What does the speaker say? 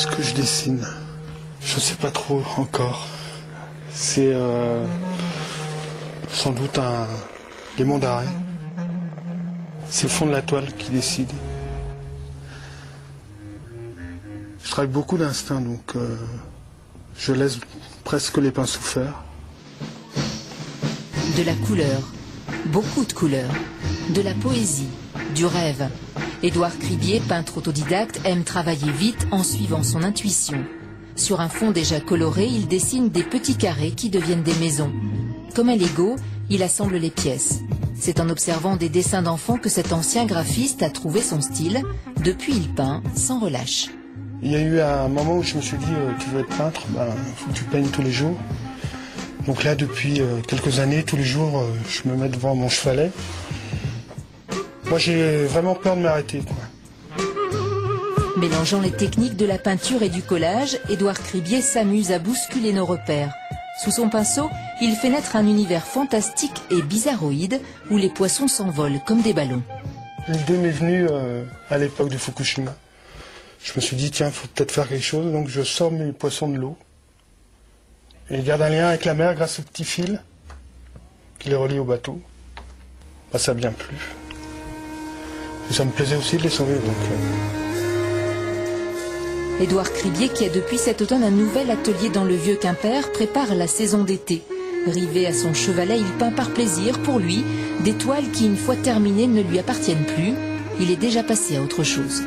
Ce que je dessine, je ne sais pas trop encore. C'est sans doute un démon d'arrêt. C'est le fond de la toile qui décide. Je travaille beaucoup d'instinct, donc je laisse presque les pinceaux faire. De la couleur, beaucoup de couleurs, de la poésie, du rêve. Édouard Cribier, peintre autodidacte, aime travailler vite en suivant son intuition. Sur un fond déjà coloré, il dessine des petits carrés qui deviennent des maisons. Comme un Lego, il assemble les pièces. C'est en observant des dessins d'enfants que cet ancien graphiste a trouvé son style. Depuis, il peint sans relâche. Il y a eu un moment où je me suis dit, tu veux être peintre, faut que tu peignes tous les jours. Donc là, depuis quelques années, tous les jours, je me mets devant mon chevalet. Moi, j'ai vraiment peur de m'arrêter, quoi. Mélangeant les techniques de la peinture et du collage, Édouard Cribier s'amuse à bousculer nos repères. Sous son pinceau, il fait naître un univers fantastique et bizarroïde où les poissons s'envolent comme des ballons. L'idée m'est venue à l'époque de Fukushima. Je me suis dit, tiens, il faut peut-être faire quelque chose. Donc je sors mes poissons de l'eau. Et ils gardent un lien avec la mer grâce au petit fil qui les relie au bateau. Ça a bien plu. Et ça me plaisait aussi de les sauver. Édouard Cribier, qui a depuis cet automne un nouvel atelier dans le vieux Quimper, prépare la saison d'été. Rivé à son chevalet, il peint par plaisir, pour lui, des toiles qui, une fois terminées, ne lui appartiennent plus. Il est déjà passé à autre chose.